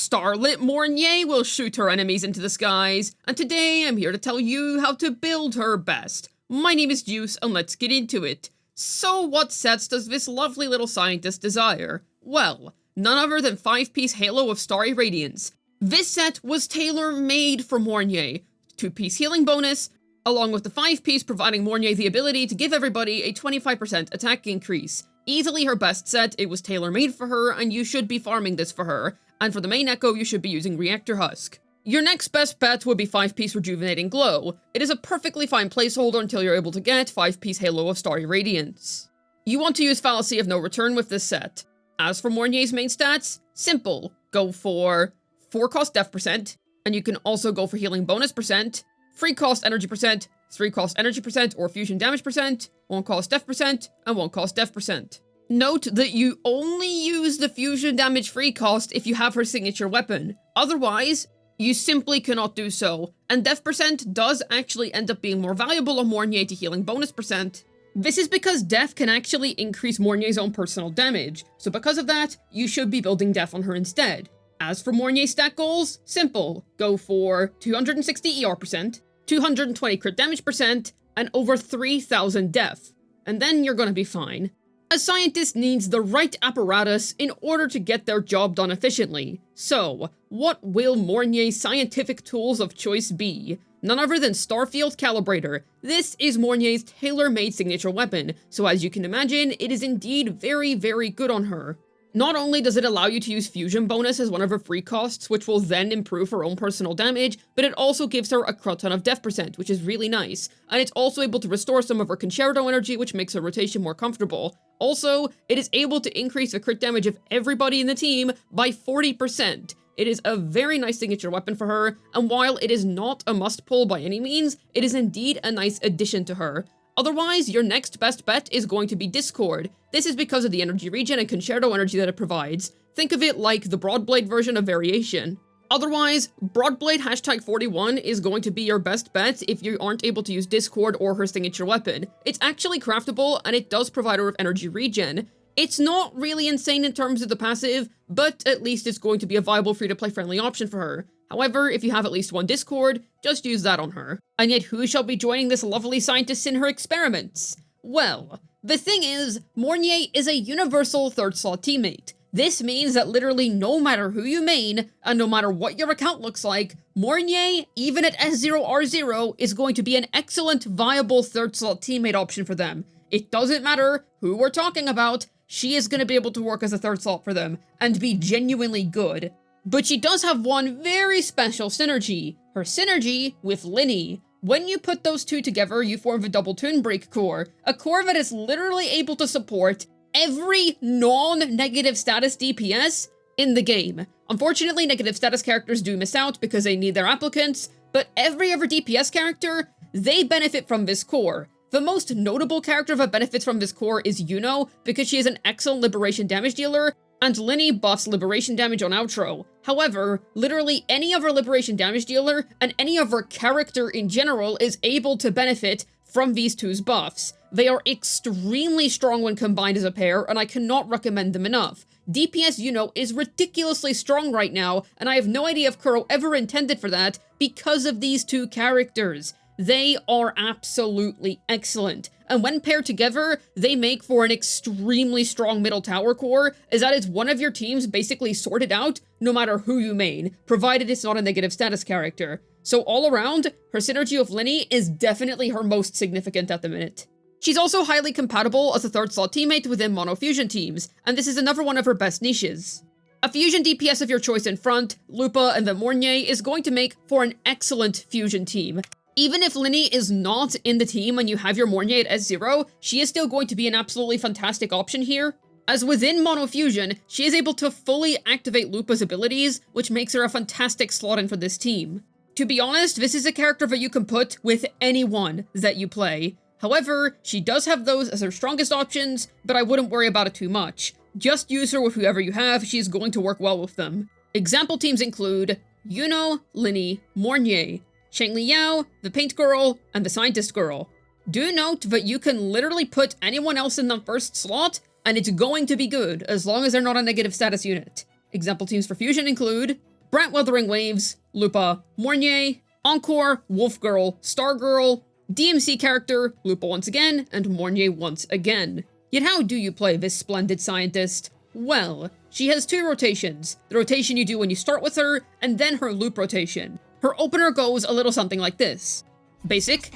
starlit Mornye will shoot her enemies into the skies, and today I'm here to tell you how to build her best. My name is Juice, and let's get into it. So what sets does this lovely little scientist desire? Well, none other than 5-piece Halo of Starry Radiance. This set was tailor-made for Mornye. 2-piece healing bonus, along with the 5-piece providing Mornye the ability to give everybody a 25% attack increase. Easily her best set, it was tailor-made for her, and you should be farming this for her. And for the main echo, you should be using Reactor Husk. Your next best bet would be 5-piece Rejuvenating Glow. It is a perfectly fine placeholder until you're able to get 5-piece Halo of Starry Radiance. You want to use Fallacy of No Return with this set. As for Mornye's main stats, simple. Go for 4-cost Def %, and you can also go for Healing Bonus %, 3-cost Energy %, 3-cost Energy %, or Fusion Damage %, 1-cost Def %, and 1-cost Def %. Note that you only use the Fusion Damage free cost if you have her signature weapon. Otherwise, you simply cannot do so, and Def % does actually end up being more valuable on Mornye to Healing Bonus %. This is because Def can actually increase Mornye's own personal damage, so because of that, you should be building Def on her instead. As for Mornye's stat goals, simple. Go for 260 ER %, 220 crit damage %, and over 3000 Def. And then you're gonna be fine. A scientist needs the right apparatus in order to get their job done efficiently. So, what will Mornye's scientific tools of choice be? None other than Starfield Calibrator. This is Mornye's tailor-made signature weapon, so as you can imagine, it is indeed very, very good on her. Not only does it allow you to use Fusion Bonus as one of her free costs, which will then improve her own personal damage, but it also gives her a crud ton of Def %, which is really nice, and it's also able to restore some of her Concerto energy, which makes her rotation more comfortable. Also, it is able to increase the crit damage of everybody in the team by 40%. It is a very nice signature weapon for her, and while it is not a must-pull by any means, it is indeed a nice addition to her. Otherwise, your next best bet is going to be Discord. This is because of the energy regen and Concerto energy that it provides. Think of it like the Broadblade version of Variation. Otherwise, Broadblade #41 is going to be your best bet if you aren't able to use Discord or her signature weapon. It's actually craftable, and it does provide her with energy regen. It's not really insane in terms of the passive, but at least it's going to be a viable free-to-play friendly option for her. However, if you have at least one Discord, just use that on her. And yet who shall be joining this lovely scientist in her experiments? Well, the thing is, Mornye is a universal third slot teammate. This means that literally no matter who you main, and no matter what your account looks like, Mornye, even at S0R0, is going to be an excellent, viable third slot teammate option for them. It doesn't matter who we're talking about, she is going to be able to work as a third slot for them, and be genuinely good. But she does have one very special synergy, her synergy with Linny. When you put those two together, you form the double Toon Break core, a core that is literally able to support every non-negative status DPS in the game. Unfortunately, negative status characters do miss out because they need their applicants, but every other DPS character, they benefit from this core. The most notable character that benefits from this core is Yuno, because she is an excellent liberation damage dealer, and Linny buffs liberation damage on outro. However, literally any other liberation damage dealer, and any other character in general, is able to benefit from these two's buffs. They are extremely strong when combined as a pair, and I cannot recommend them enough. DPS Yuno is ridiculously strong right now, and I have no idea if Kuro ever intended for that, because of these two characters. They are absolutely excellent, and when paired together, they make for an extremely strong middle tower core, as that is one of your teams basically sorted out no matter who you main, provided it's not a negative status character. So all around, her synergy with Linny is definitely her most significant at the minute. She's also highly compatible as a third slot teammate within mono fusion teams, and this is another one of her best niches. A fusion DPS of your choice in front, Lupa and the Mornye, is going to make for an excellent fusion team. Even if Linny is not in the team and you have your Mornye at S0, she is still going to be an absolutely fantastic option here. As within Mono Fusion, she is able to fully activate Lupa's abilities, which makes her a fantastic slot-in for this team. To be honest, this is a character that you can put with anyone that you play. However, she does have those as her strongest options, but I wouldn't worry about it too much. Just use her with whoever you have, she is going to work well with them. Example teams include Yuno, Linny, Mornye, Shangli Yao, the Paint Girl, and the Scientist Girl. Do note that you can literally put anyone else in the first slot, and it's going to be good, as long as they're not a negative status unit. Example teams for Fusion include Brant Wuthering Waves, Lupa, Mornye, Encore, Wolf Girl, Star Girl, DMC character, Lupa once again, and Mornye once again. Yet how do you play this splendid scientist? Well, she has two rotations. The rotation you do when you start with her, and then her loop rotation. Her opener goes a little something like this. Basic,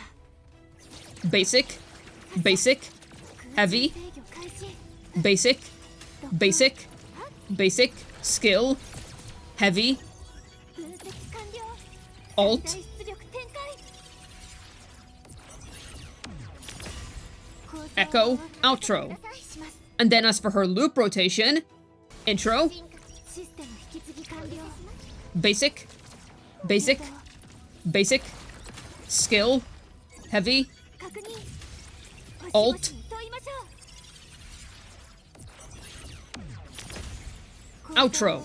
basic, basic, heavy, basic, basic, basic, skill, heavy, alt, echo, outro. And then as for her loop rotation, intro, basic, basic, basic, skill, heavy, alt, outro.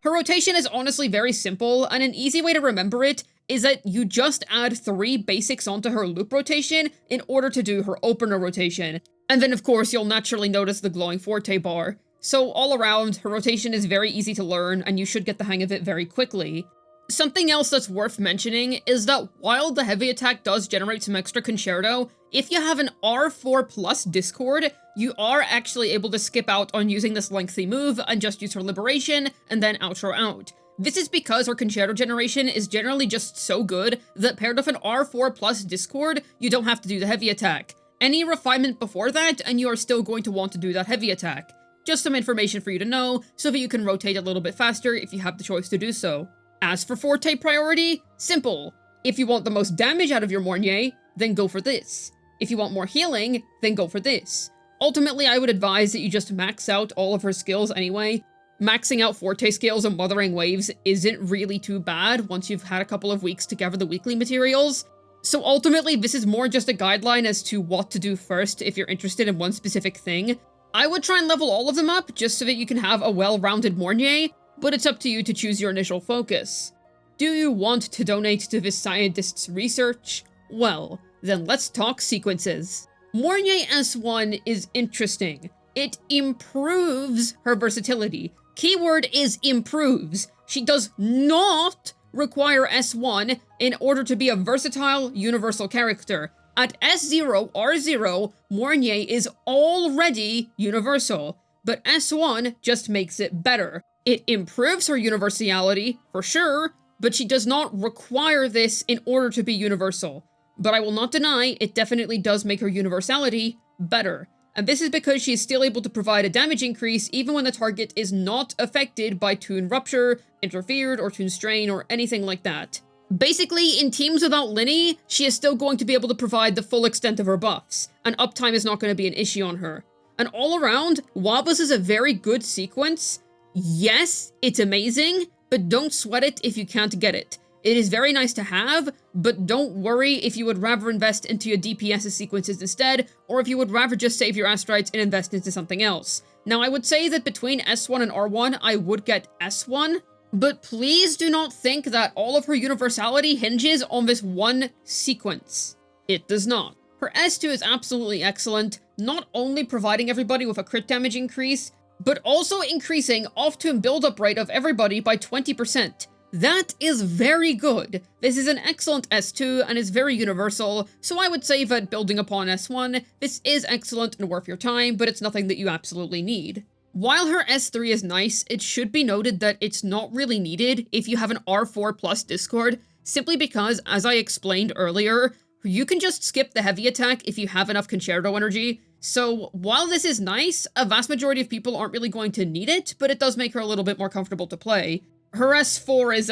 Her rotation is honestly very simple, and an easy way to remember it is that you just add 3 basics onto her loop rotation in order to do her opener rotation. And then of course you'll naturally notice the glowing Forte bar. So all around, her rotation is very easy to learn, and you should get the hang of it very quickly. Something else that's worth mentioning is that while the heavy attack does generate some extra concerto, if you have an R4 plus Discord, you are actually able to skip out on using this lengthy move and just use her liberation and then outro out. This is because her concerto generation is generally just so good that paired with an R4 plus Discord, you don't have to do the heavy attack. Any refinement before that, and you are still going to want to do that heavy attack. Just some information for you to know, so that you can rotate a little bit faster if you have the choice to do so. As for Forte Priority, simple. If you want the most damage out of your Mornye, then go for this. If you want more healing, then go for this. Ultimately, I would advise that you just max out all of her skills anyway. Maxing out Forte skills and Wuthering Waves isn't really too bad once you've had a couple of weeks to gather the weekly materials. So ultimately, this is more just a guideline as to what to do first if you're interested in one specific thing. I would try and level all of them up just so that you can have a well-rounded Mornye, but it's up to you to choose your initial focus. Do you want to donate to this scientist's research? Well, then let's talk sequences. Mornye S1 is interesting. It improves her versatility. Keyword is improves. She does not require S1 in order to be a versatile, universal character. At S0, R0, Mornye is already universal, but S1 just makes it better. It improves her universality, for sure, but she does not require this in order to be universal. But I will not deny, it definitely does make her universality better. And this is because she is still able to provide a damage increase even when the target is not affected by Toon Rupture, Interfered, or Toon Strain, or anything like that. Basically, in teams without Linny, she is still going to be able to provide the full extent of her buffs, and uptime is not going to be an issue on her. And all around, while this is a very good sequence, yes, it's amazing, but don't sweat it if you can't get it. It is very nice to have, but don't worry if you would rather invest into your DPS sequences instead, or if you would rather just save your Astrites and invest into something else. Now, I would say that between S1 and R1, I would get S1, but please do not think that all of her universality hinges on this one sequence. It does not. Her S2 is absolutely excellent, not only providing everybody with a crit damage increase, but also increasing off-tune build-up rate of everybody by 20%. That is very good. This is an excellent S2 and is very universal, so I would say that building upon S1, this is excellent and worth your time, but it's nothing that you absolutely need. While her S3 is nice, it should be noted that it's not really needed if you have an R4 plus Discord, simply because, as I explained earlier, you can just skip the heavy attack if you have enough Concerto energy. So while this is nice, a vast majority of people aren't really going to need it, but it does make her a little bit more comfortable to play. Her S4 is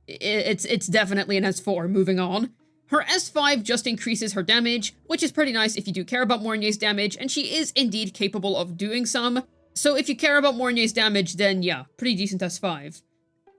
it's definitely an S4, moving on. Her S5 just increases her damage, which is pretty nice if you do care about Mornye's damage, and she is indeed capable of doing some. So if you care about Mornye's damage, then yeah, pretty decent S5.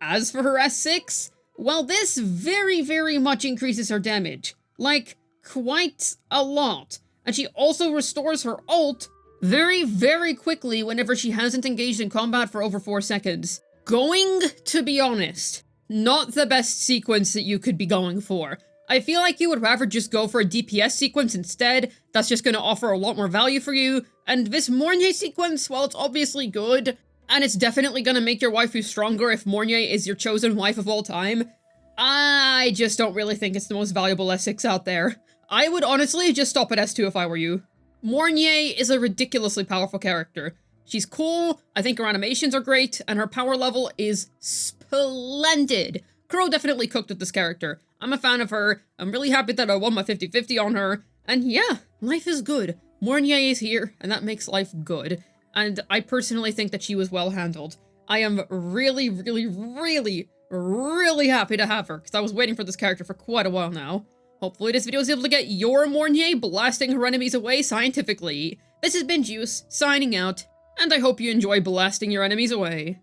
As for her S6, well, this very, very much increases her damage. Like, quite a lot. And she also restores her ult very, very quickly whenever she hasn't engaged in combat for over 4 seconds. Going to be honest, not the best sequence that you could be going for. I feel like you would rather just go for a DPS sequence instead. That's just going to offer a lot more value for you. And this Mornye sequence, while it's obviously good, And it's definitely gonna make your waifu stronger if Mornye is your chosen wife of all time. I just don't really think it's the most valuable S6 out there. I would honestly just stop at S2 if I were you. Mornye is a ridiculously powerful character. She's cool, I think her animations are great, and her power level is splendid. Crow definitely cooked with this character. I'm a fan of her, I'm really happy that I won my 50-50 on her, and yeah, life is good. Mornye is here, and that makes life good. And I personally think that she was well handled. I am really, really, really, really happy to have her, because I was waiting for this character for quite a while now. Hopefully this video is able to get your Mornye blasting her enemies away scientifically. This has been Juice, signing out, and I hope you enjoy blasting your enemies away.